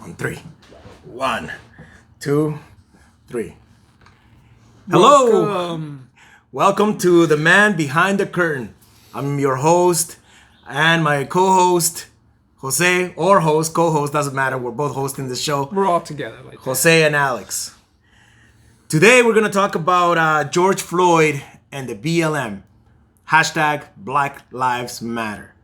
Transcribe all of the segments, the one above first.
On three. 1, 2, 3. Hello. Welcome to The Man Behind the Curtain. I'm your host and my co-host, Jose, or host, co-host, doesn't matter. We're both hosting this show. We're all together like Jose and Alex. Today we're going to talk about George Floyd and the BLM. Hashtag Black Lives Matter.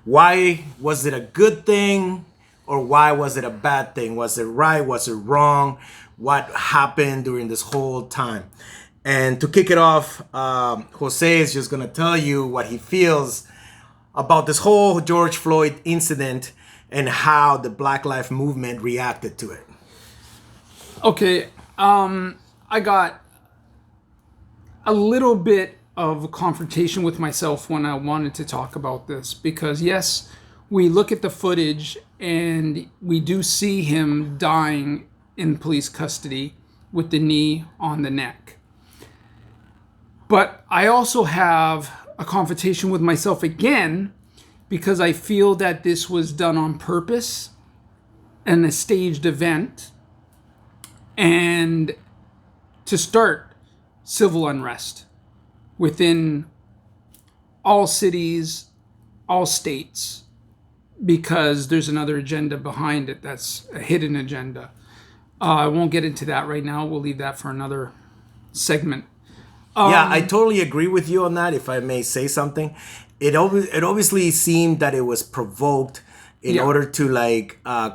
Why was it a good thing or why was it a bad thing? Was it right? Was it wrong? What happened during this whole time? And to kick it off, Jose is just going to tell you what he feels about this whole George Floyd incident and how the Black Lives Movement reacted to it. Okay, I got a little bit of a confrontation with myself when I wanted to talk about this because yes, we look at the footage and we do see him dying in police custody with the knee on the neck. But I also have a confrontation with myself again because I feel that this was done on purpose and a staged event and to start civil unrest within all cities, all states, because there's another agenda behind it that's a hidden agenda. I won't get into that right now. We'll leave that for another segment. Yeah, I totally agree with you on that, if I may say something. It obviously seemed that it was provoked in order to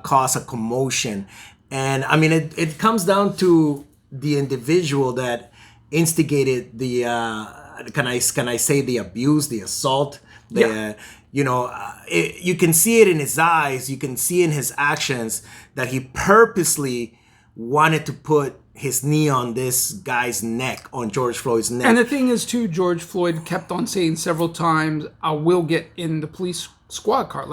cause a commotion. And I mean, it comes down to the individual that instigated the, can I say the abuse, the assault, you can see it in his eyes, you can see in his actions that he purposely wanted to put his knee on this guy's neck, on George Floyd's neck. And the thing is, too, George Floyd kept on saying several times, I will get in the police squad car.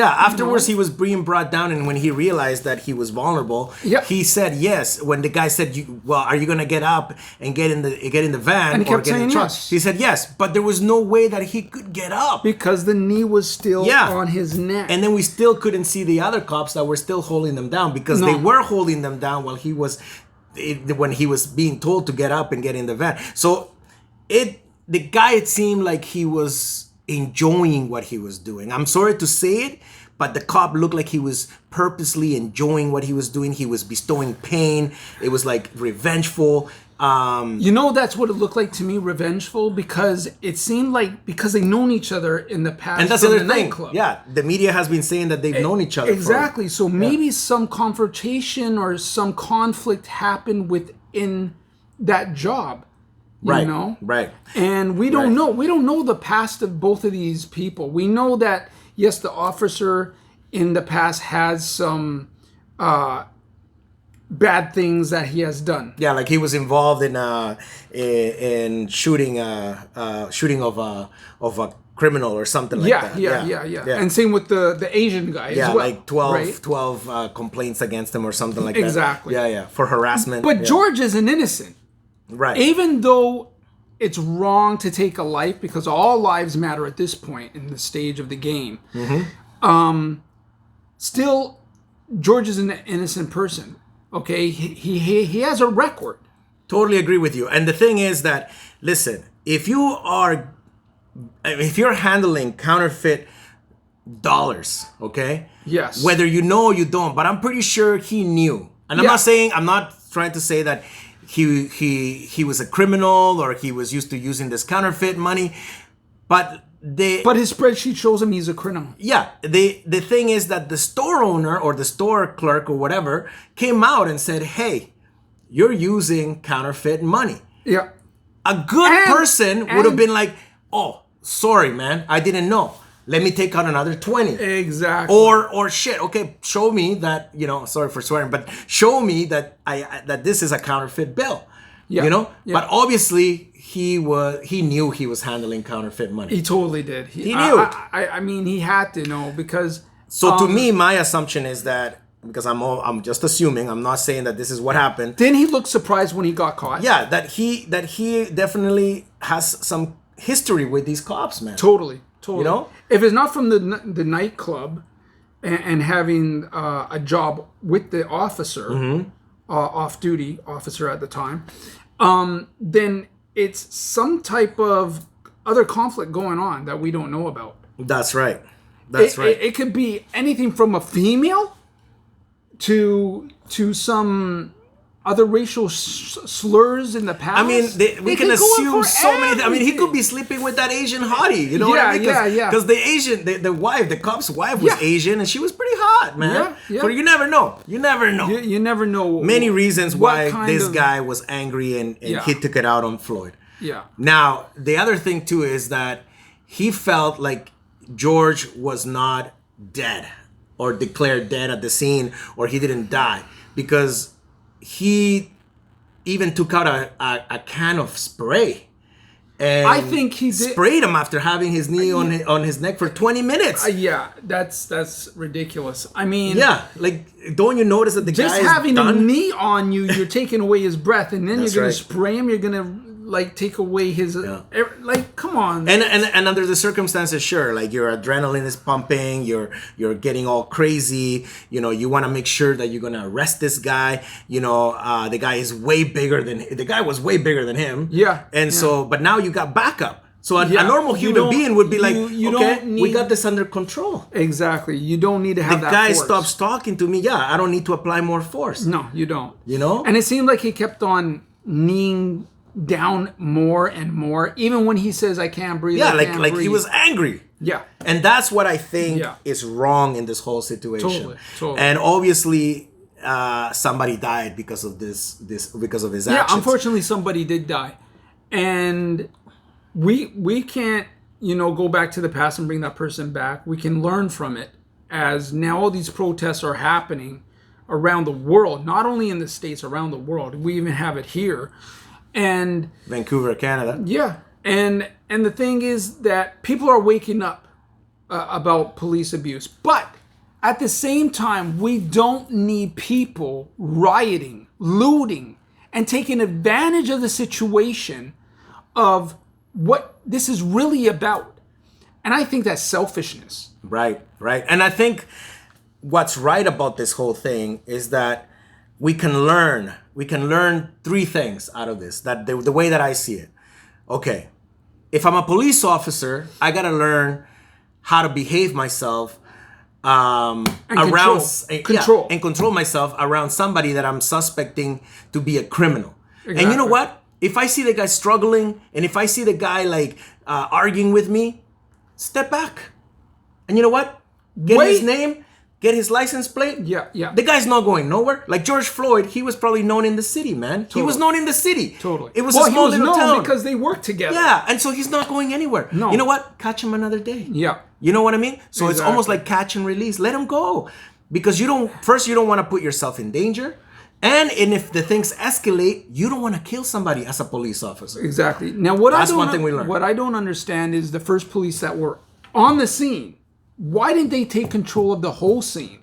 Afterwards he was being brought down, and when he realized that he was vulnerable, he said yes. When the guy said, are you gonna get up and get in the van and he kept or get in the truck? Yes. He said yes, but there was no way that he could get up because the knee was still on his neck. And then we still couldn't see the other cops that were still holding them down because they were holding them down while when he was being told to get up and get in the van. So the guy, it seemed like he was enjoying what he was doing. I'm sorry to say it, but the cop looked like he was purposely enjoying what he was doing. He was bestowing pain. It was like revengeful. That's what it looked like to me, revengeful, because it seemed like because they've known each other in the past. And that's the other thing. Nightclub. Yeah, the media has been saying that they've known each other. Exactly. So maybe some confrontation or some conflict happened within that job. You know? Right. And we don't know. We don't know the past of both of these people. We know that, yes, the officer in the past has some bad things that he has done. Yeah, like he was involved in shooting of a criminal or something like that. Yeah. And same with the Asian guy as well. Like 12 complaints against him or something like that. Exactly. Yeah, for harassment. But George isn't innocent. Right. Even though it's wrong to take a life because all lives matter at this point in the stage of the game. Mm-hmm. Still, George is an innocent person. Okay, he has a record. Totally agree with you. And the thing is that, listen, if you're handling counterfeit dollars, okay? Yes. Whether you know or you don't, but I'm pretty sure he knew. And I'm not trying to say that he was a criminal or he was used to using this counterfeit money, but his spreadsheet shows him he's a criminal. Yeah, the thing is that the store owner or the store clerk or whatever came out and said, "Hey, you're using counterfeit money." Yeah, a good person would have been like, "Oh, sorry, man, I didn't know. Let me take out another 20. Exactly. Or shit. Okay, show me that, sorry for swearing, but show me that that this is a counterfeit bill. Yeah. Yeah. But obviously he knew he was handling counterfeit money. He totally did. He knew. I mean, he had to know because. So to me, my assumption is that, because I'm just assuming, I'm not saying that this is what happened. Then he looked surprised when he got caught. Yeah, that he definitely has some history with these cops, man. Totally. You know? If it's not from the nightclub, and having a job with the officer, off-duty officer at the time, then it's some type of other conflict going on that we don't know about. That's right. That's right. It could be anything from a female to some other racial slurs in the past. I mean, we can assume so many. I mean, he could be sleeping with that Asian hottie. You know what I mean? Because the Asian, the wife, the cop's wife was Asian, and she was pretty hot, man. But you never know. You never know. You never know. Many reasons why this guy was angry and he took it out on Floyd. Yeah. Now, the other thing too is that he felt like George was not dead or declared dead at the scene, or he didn't die, because he even took out a can of spray and I think he did. Sprayed him after having his knee on his neck for 20 minutes. That's ridiculous. I mean, like, don't you notice that the guy is just having done? a knee on you, you're taking away his breath, and then That's you're gonna right. spray him. You're gonna like take away his like. Come on. And under the circumstances, sure, like your adrenaline is pumping, you're getting all crazy. You know, you want to make sure that you're gonna arrest this guy. You know, the guy is way bigger than the guy was way bigger than him. Yeah. And so, but now you got backup. So a normal human being would be like, okay, we got this under control. Exactly. You don't need to have that The guy force. stops talking to me. Yeah, I don't need to apply more force. No, you don't. You know? And it seemed like he kept on kneeing down more and more, even when he says, I can't breathe. Yeah, I can't like breathe. he was angry. Yeah. And that's what I think is wrong in this whole situation. Totally. And obviously, somebody died because of this because of his actions. Yeah, unfortunately, somebody did die. And we can't, go back to the past and bring that person back. We can learn from it, as now all these protests are happening around the world, not only in the States, around the world. We even have it here. And Vancouver, Canada. Yeah. And the thing is that people are waking up about police abuse. But at the same time, we don't need people rioting, looting, and taking advantage of the situation of what this is really about. And I think that's selfishness. Right. And I think what's right about this whole thing is that we can learn three things out of this, that the way that I see it. Okay, if I'm a police officer, I gotta learn how to behave myself and control myself around somebody that I'm suspecting to be a criminal. Exactly. And you know what? If I see the guy struggling, and if I see the guy arguing with me, step back. And you know what? Get his name. Get his license plate. Yeah. The guy's not going nowhere. Like George Floyd, he was probably known in the city, man. Totally. He was known in the city. Totally. It was a small little town. Because they worked together. Yeah, and so he's not going anywhere. No. You know what? Catch him another day. Yeah. You know what I mean? So Exactly. It's almost like catch and release. Let him go. Because you don't want to put yourself in danger. And if the things escalate, you don't want to kill somebody as a police officer. Exactly. Now, that's one thing we learned. What I don't understand is the first police that were on the scene, why didn't they take control of the whole scene?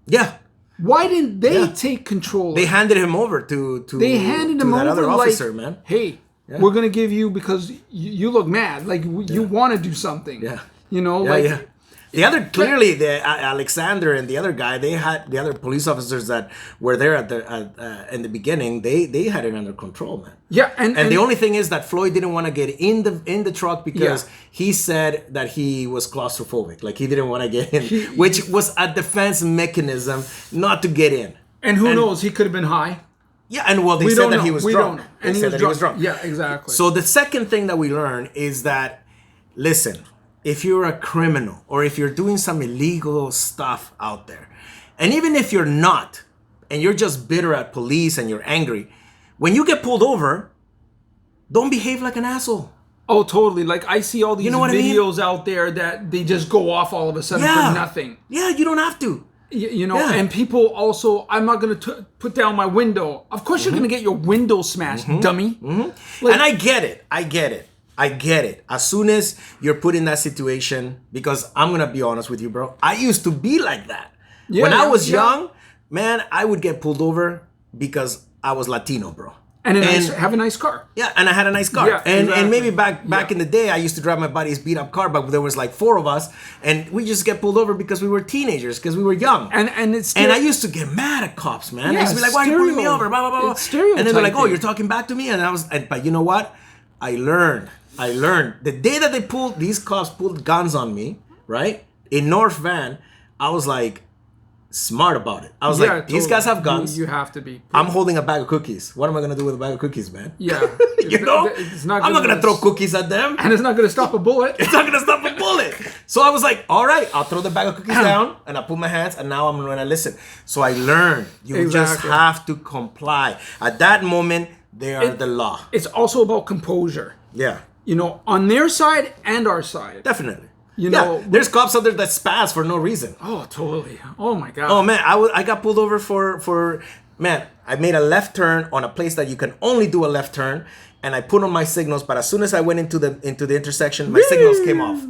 Yeah. Why didn't they take control? They handed him over to that other officer, man. Hey, we're gonna give you, because you look mad, like you want to do something. Yeah. Yeah. The other, clearly, the Alexander and the other guy, they had the other police officers that were there in the beginning. They had it under control, man. Yeah, and the only thing is that Floyd didn't want to get in the truck because he said that he was claustrophobic, like he didn't want to get in, which was a defense mechanism not to get in. And who knows? He could have been high. Yeah, and they said that he was drunk. And he was drunk. Yeah, exactly. So the second thing that we learn is that, listen, if you're a criminal or if you're doing some illegal stuff out there, and even if you're not, and you're just bitter at police and you're angry, when you get pulled over, don't behave like an asshole. Oh, totally. Like, I see all these videos I mean? out there that they just go off all of a sudden for nothing. Yeah, you don't have to. And people also, I'm not going to put down my window. Of course you're going to get your window smashed, dummy. Mm-hmm. Like, and I get it. As soon as you're put in that situation, because I'm going to be honest with you, bro. I used to be like that. When I was young, man, I would get pulled over because I was Latino, bro. And have a nice car. Yeah, and I had a nice car. Yeah, and exactly. maybe back in the day, I used to drive my buddy's beat up car, but there was like 4 of us, and we just get pulled over because we were teenagers, because we were young. And I used to get mad at cops, man. I used to be like, "Why are you pulling me over?" Blah blah blah. It's And then they're like, "Oh, stereotyping. you're talking back to me," but you know what? I learned. The day that these cops pulled guns on me, right in North Van, I was like, smart about it. I was like, these guys have guns. You have to be. I'm holding a bag of cookies. What am I gonna do with a bag of cookies, man? Yeah. I'm not gonna throw cookies at them. And it's not gonna stop a bullet. It's not gonna stop a bullet. So I was like, all right, I'll throw the bag of cookies down, and I put my hands, and now I'm gonna listen. So I learned you just have to comply. At that moment, they are the law. It's also about composure. Yeah. On their side and our side. Definitely. There's cops out there that spaz for no reason. Oh, totally. Oh my God. Oh man, I got pulled over for man. I made a left turn on a place that you can only do a left turn, and I put on my signals. But as soon as I went into the intersection, my signals came off.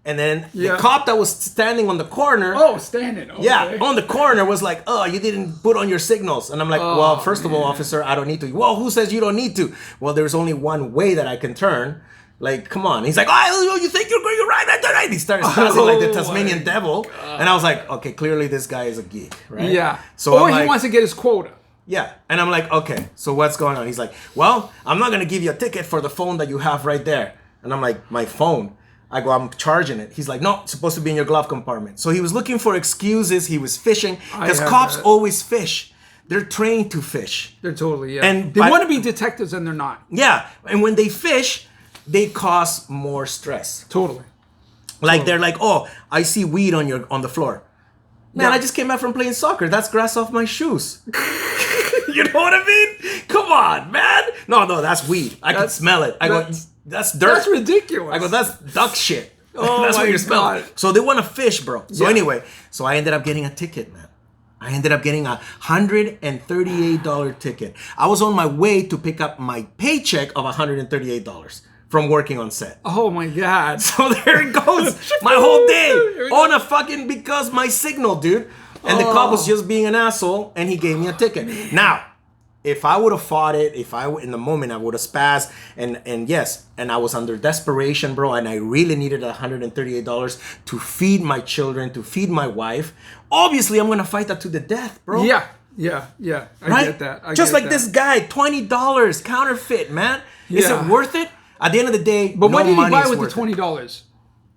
And then the cop that was standing on the corner. Oh, standing. Okay. Yeah, on the corner was like, "Oh, you didn't put on your signals." And I'm like, "Well, first of all, officer, I don't need to." "Well, who says you don't need to?" "Well, there's only one way that I can turn." Like, come on. He's like, "Oh, you think you're right? He started spazzing like the Tasmanian devil. And I was like, okay, clearly this guy is a geek, right? Yeah. So he wants to get his quota. Yeah. And I'm like, okay, so what's going on? He's like, "Well, I'm not going to give you a ticket for the phone that you have right there." And I'm like, "My phone?" I go, "I'm charging it." He's like, "No, it's supposed to be in your glove compartment." So he was looking for excuses. He was fishing. Because cops always fish. They're trained to fish. They're totally, And they want to be detectives and they're not. Yeah. And when they fish, they cause more stress. Totally. Like they're like, "Oh, I see weed on the floor." Man, Yeah. I just came back from playing soccer. That's grass off my shoes. You know what I mean? Come on, man. No, that's weed. I can smell it. I go, "That's dirt." That's ridiculous. I go, "That's duck shit." Oh, that's my what you're smelling. God. So they want to fish, bro. So Yeah. anyway, I ended up getting a ticket, man. I ended up getting a $138 ticket. I was on my way to pick up my paycheck of $138 from working on set. Oh my God. So there it goes. My whole day on a fucking because my signal, dude. And the cop was just being an asshole, and he gave me a ticket. Now, if I would have fought it, in the moment I would have spazzed, and I was under desperation, bro, and I really needed $138 to feed my children, to feed my wife. Obviously, I'm gonna fight that to the death, bro. Yeah. I get that. Just like this guy, $20 counterfeit, man. Is it worth it? At the end of the day, But what did he buy with the worth it. $20?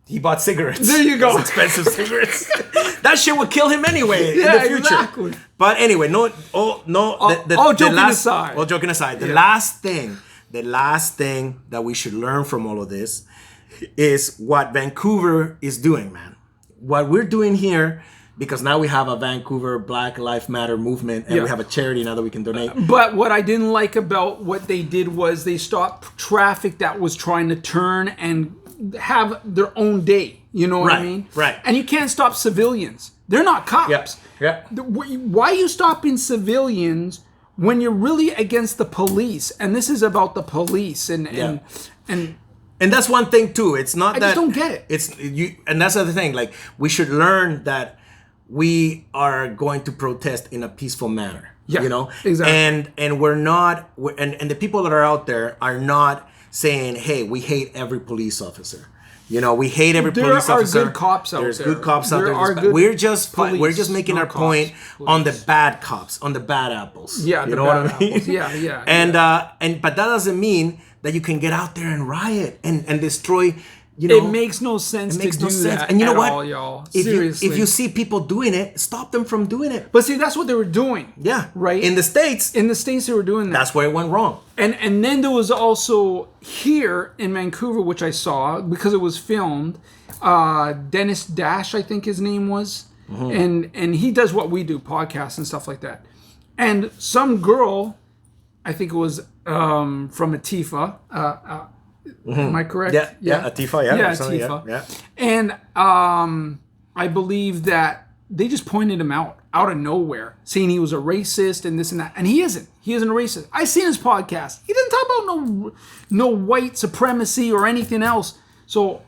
He bought cigarettes. There you go. Those expensive cigarettes. That shit would kill him anyway in the future. Exactly. But anyway, joking aside. All joking aside, the last thing that we should learn from all of this is what Vancouver is doing, man. What we're doing here, because now we have a Vancouver Black Lives Matter movement, and we have a charity now that we can donate. But what I didn't like about what they did was they stopped traffic that was trying to turn and have their own day. You know what I mean? Right. And you can't stop civilians. They're not cops. Yeah. Why are you stopping civilians when you're really against the police? And this is about the police and that's one thing too. It's not that I just don't get it. It's you, and that's the other thing. Like, we should learn that we are going to protest in a peaceful manner. Yeah, you know, exactly. And we're not, and the people that are out there are not saying, "Hey, we hate every police officer." You know, we hate every police officer. There are good cops out there. There's good cops out there. We're just making our point on the bad cops, on the bad apples. Yeah, you know what I mean? Yeah. But that doesn't mean that you can get out there and riot and destroy. You know, it makes no sense. That And you know what? all, y'all. If you see people doing it, stop them from doing it. But see, that's what they were doing. Yeah. Right? In the States, they were doing that. That's where it went wrong. And then there was also here in Vancouver, which I saw because it was filmed, Dennis Dash, I think his name was. Mm-hmm. And he does what we do, podcasts and stuff like that. And some girl, I think it was from Atifa, am I correct? Yeah, Atifa, yeah. Yeah, Atifa. Yeah. And I believe that they just pointed him out of nowhere, saying he was a racist and this and that. And he isn't. He isn't a racist. I seen his podcast. He didn't talk about no white supremacy or anything else. So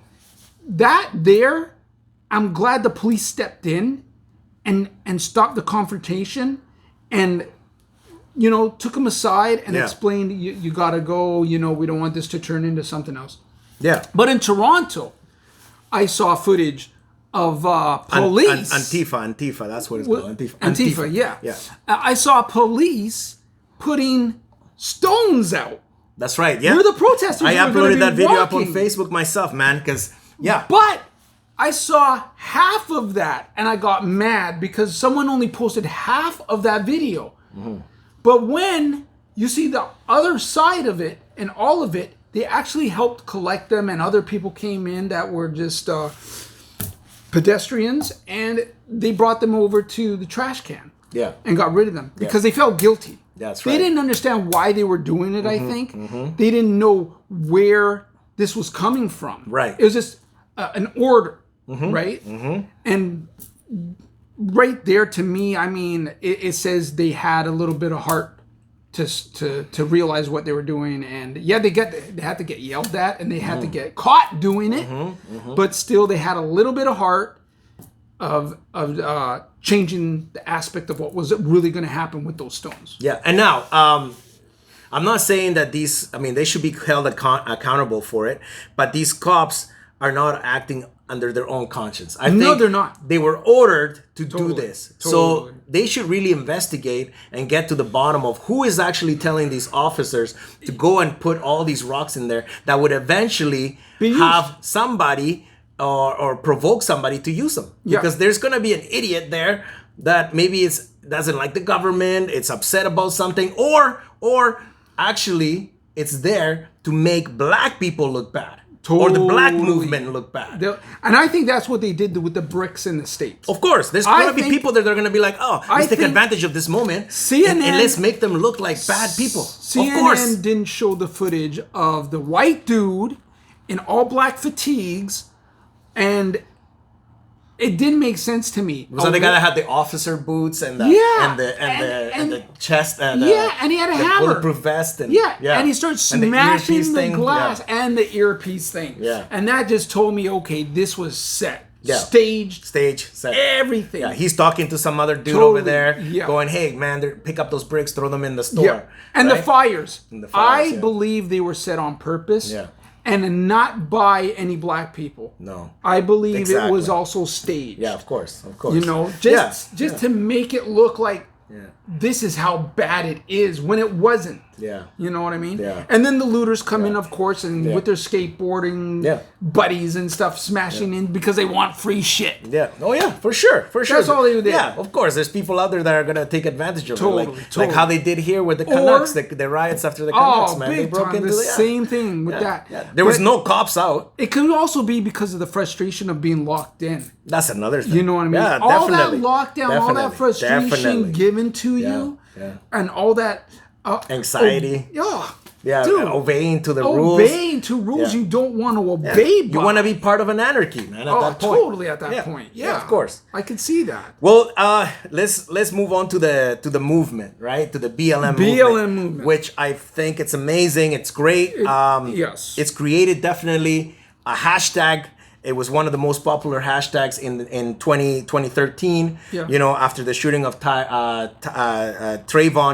I'm glad the police stepped in and stopped the confrontation. And took him aside and Yeah. explained, you got to go, we don't want this to turn into something else. Yeah. But in Toronto, I saw footage of police. Antifa, that's what it's called. Antifa, yeah. Yeah. I saw police putting stones out. That's right, yeah. Where the protesters I were gonna uploaded be that video up on walking. Facebook myself, man, because, yeah. But I saw half of that and I got mad because someone only posted half of that video. Mm-hmm. But when you see the other side of it and all of it, they actually helped collect them, and other people came in that were just pedestrians, and they brought them over to the trash can. Yeah. And got rid of them because they felt guilty. That's right. They didn't understand why they were doing it, I think. They didn't know where this was coming from. Right. It was just an order, right? And right there, to me, I mean, it says they had a little bit of heart to realize what they were doing. And yeah, they had to get yelled at and they had to get caught doing it. But still, they had a little bit of heart of changing the aspect of what was really going to happen with those stones. Yeah, and now, I'm not saying that they should be held accountable for it, but these cops are not acting under their own conscience. I think they're not. They were ordered to do this. Totally. So they should really investigate and get to the bottom of who is actually telling these officers to go and put all these rocks in there that would eventually have somebody or provoke somebody to use them. Yeah. Because there's going to be an idiot there that maybe doesn't like the government, it's upset about something, or actually it's there to make black people look bad. Or the black movement look bad. And I think that's what they did with the bricks in the States. Of course, there's going to be people that are going to be like, let's take advantage of this moment CNN, and let's make them look like bad people. CNN of course. didn't show the footage of the white dude in all black fatigues, and it didn't make sense to me. So the guy that had the officer boots and the chest and and he had a hammer, bulletproof vest, and and he started smashing the glass and the earpiece thing. Yeah. And that just told me, okay, this was set, stage, set, everything. Yeah, he's talking to some other dude over there, going, "Hey, man, pick up those bricks, throw them in the store." Yeah. And right? the fires. I yeah. believe they were set on purpose. Yeah. And not by any black people. No. I believe Exactly. it was also staged. Yeah, of course. Just to make it look like this is how bad it is when it wasn't. Yeah. You know what I mean? Yeah. And then the looters come in, of course, and with their skateboarding buddies and stuff smashing in because they want free shit. Yeah. Oh, yeah. For sure. That's all they did. Yeah, of course. There's people out there that are going to take advantage of it. Like how they did here with the Or- Canucks, the riots after the Canucks, man. They big broke time. into The same thing with that. Yeah. There was no cops out. It could also be because of the frustration of being locked in. That's another thing. You know what I mean? Yeah, all definitely. that lockdown, all that frustration given to you, and all that anxiety. Dude, obeying to the rules. Obeying to rules you don't want to obey. You want to be part of an anarchy, man. At that point. Totally at that point. Yeah, of course. I can see that. Well, let's move on to the movement, right? To the BLM movement, which I think it's amazing. It's great. Yes, it's created definitely a hashtag. It was one of the most popular hashtags in 2013. Yeah. You know, after the shooting of Trayvon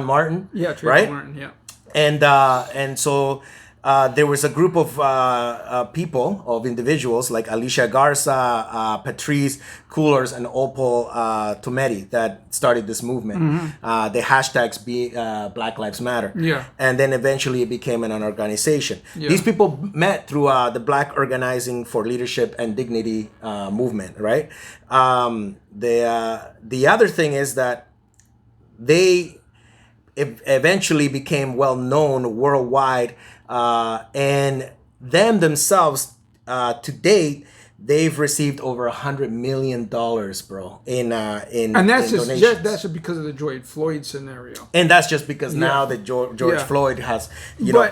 Martin. Yeah, Trayvon right? Martin. Yeah. And so there was a group of people, of individuals like Alicia Garza, Patrice Coolers, and Opal Tometi that started this movement. The hashtags be Black Lives Matter. Yeah. And then eventually it became an organization. Yeah. These people met through the Black Organizing for Leadership and Dignity movement, right? The other thing is that they eventually became well known worldwide, and themselves to date they've received over $100 million, bro, in and that's in just because of the George Floyd scenario. And that's just because now that George Floyd has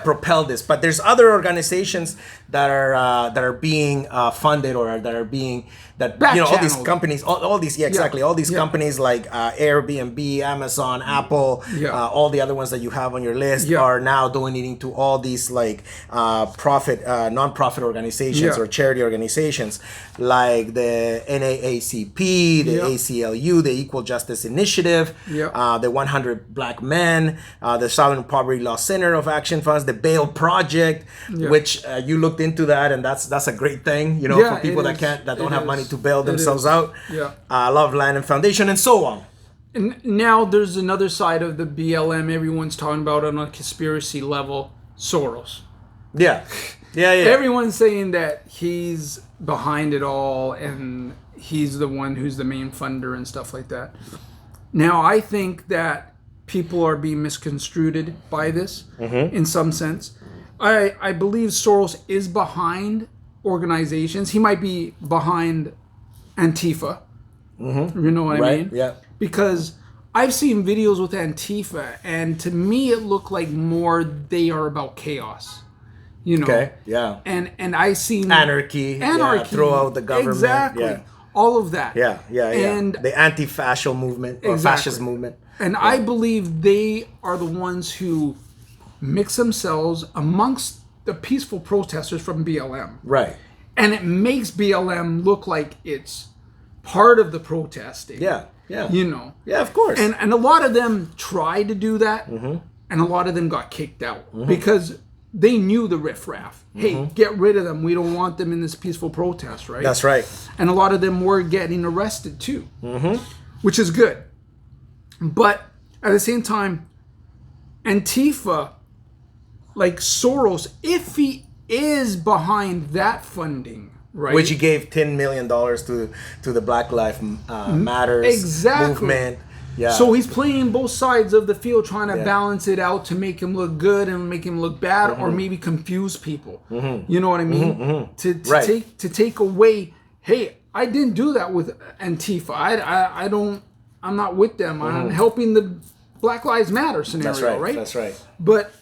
propelled this. But there's other organizations that are being funded or that are being all these companies, all these all these companies like Airbnb, Amazon, Apple, all the other ones that you have on your list are now donating to all these like nonprofit organizations or charity organizations. groups like the NAACP, the ACLU, the Equal Justice Initiative, the 100 Black Men, the Southern Poverty Law Center of Action Funds, the Bail Project, which you looked into that, and that's a great thing, for people that don't have money to bail themselves out. Love Land and Foundation, and so on. And now there's another side of the BLM everyone's talking about on a conspiracy level, Soros. Yeah. Everyone's saying that he's behind it all and he's the one who's the main funder and stuff like that. Now, I think that people are being misconstrued by this in some sense. I believe Soros is behind organizations. He might be behind Antifa. You know what I mean? Yeah. Because I've seen videos with Antifa, and to me it looked like more they are about chaos. Okay, yeah. And I seen anarchy, throw out the government. Exactly. All of that. Yeah. And the anti-fascist movement or fascist movement. And I believe they are the ones who mix themselves amongst the peaceful protesters from BLM. Right. And it makes BLM look like it's part of the protesting. Yeah. Yeah, of course. And a lot of them tried to do that, and a lot of them got kicked out because they knew the riffraff. Hey, get rid of them. We don't want them in this peaceful protest, right? That's right. And a lot of them were getting arrested too, which is good. But at the same time, Antifa, like Soros, if he is behind that funding, right. Which he gave $10 million to the Black Lives Matters movement. Yeah. So he's playing both sides of the field, trying to balance it out to make him look good and make him look bad, or maybe confuse people. You know what I mean? To take away, hey, I didn't do that with Antifa. I'm not with them. I'm helping the Black Lives Matter scenario, right? That's right. But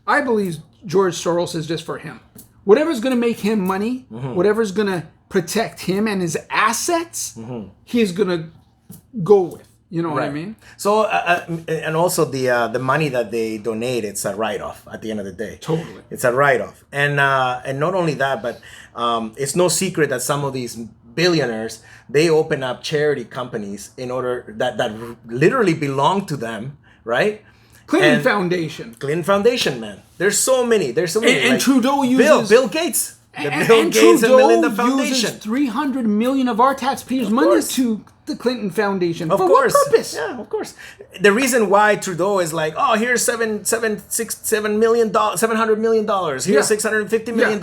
I believe George Soros is just for him. Whatever's going to make him money, whatever's going to protect him and his assets, he's going to go with. You know what I mean? So, and also the money that they donate, it's a write-off at the end of the day. Totally. It's a write-off. And not only that, but it's no secret that some of these billionaires, they open up charity companies in order that literally belong to them, right? Clinton Foundation, man. There's so many. And Trudeau uses Bill Gates. Bill Gates and Melinda Foundation uses $300 million of our taxpayers' money to the Clinton Foundation. For what purpose? Yeah, of course. The reason why Trudeau is like, oh, here's $700 million. Here's $650 million.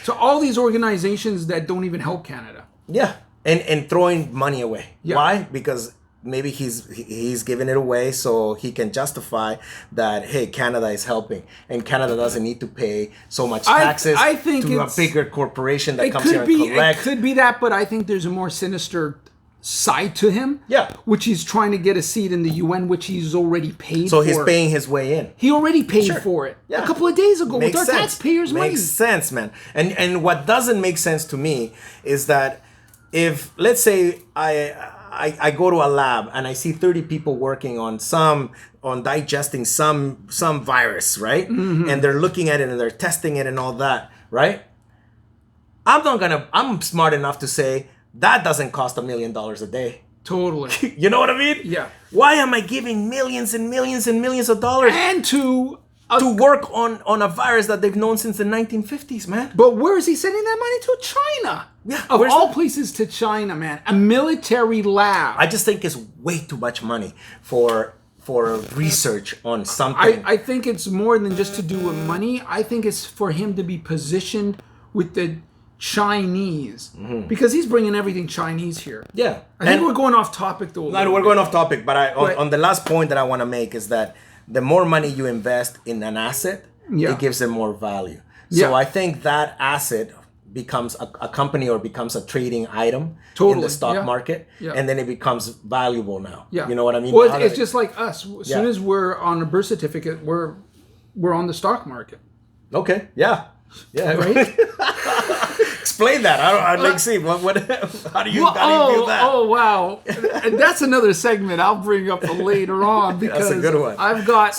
So all these organizations that don't even help Canada. Yeah, and throwing money away. Yeah. Why? Because maybe he's giving it away so he can justify that, hey, Canada is helping and Canada doesn't need to pay so much taxes to a bigger corporation that comes here and collects. It could be that, but I think there's a more sinister side to him. Yeah. Which he's trying to get a seat in the UN, which he's already paid for. So he's paying his way in. He already paid for it a couple of days ago with our taxpayers' money. Makes sense, man. And what doesn't make sense to me is that if, let's say, I go to a lab and I see 30 people working on digesting some virus, right? And they're looking at it and they're testing it and all that, right? I'm smart enough to say that doesn't cost $1 million a day. Totally. You know what I mean? Yeah. Why am I giving millions and millions and millions of dollars and to work on a virus that they've known since the 1950s, man? But where is he sending that money to? China. Yeah, of all places, to China, man. A military lab. I just think it's way too much money for research on something. I think it's more than just to do with money. I think it's for him to be positioned with the Chinese, because he's bringing everything Chinese here. Yeah. I think we're going off topic though. No, we're going off topic, but on the last point that I want to make is that the more money you invest in an asset, it gives them more value. So I think that asset becomes a company or becomes a trading item in the stock market, and then it becomes valuable now. Yeah. You know what I mean? Well, it's just like us. As soon as we're on a birth certificate, we're on the stock market. Okay. Yeah. Yeah. Right. Explain that. I'd like to see what. How do you view that? Oh wow, and that's another segment I'll bring up later on because that's a good one. I've got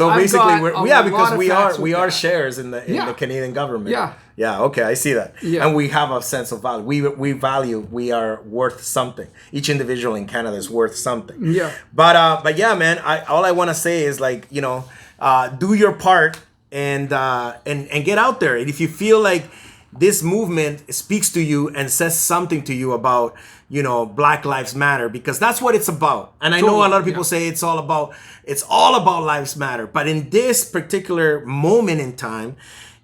because we are shares in the Canadian government. Yeah, okay, I see that. Yeah. And we have a sense of value. We are worth something. Each individual in Canada is worth something. Yeah. But yeah, man, all I want to say is like, do your part and get out there. And if you feel like this movement speaks to you and says something to you about, Black Lives Matter, because that's what it's about. And I know a lot of people say it's all about lives matter, but in this particular moment in time,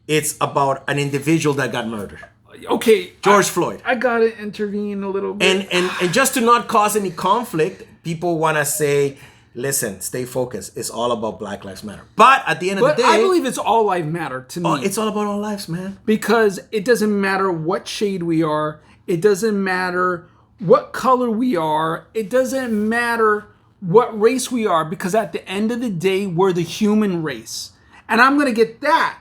it's about an individual that got murdered. Okay, George Floyd. I gotta intervene a little bit. And just to not cause any conflict, people want to say, listen, stay focused. It's all about Black Lives Matter. But at the end of the day, I believe it's all life matter to me. It's all about all lives, man. Because it doesn't matter what shade we are. It doesn't matter what color we are. It doesn't matter what race we are. Because at the end of the day, we're the human race. And I'm going to get that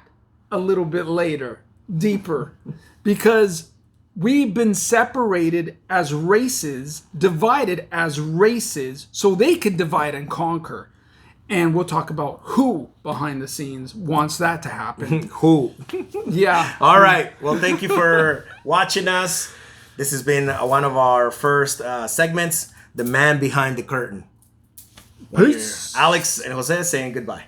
a little bit later, deeper. Because we've been separated as races, divided as races, so they could divide and conquer. And we'll talk about who behind the scenes wants that to happen. Who? Yeah. All right. Well, thank you for watching us. This has been one of our first segments, The Man Behind the Curtain. Peace. Alex and Jose saying goodbye.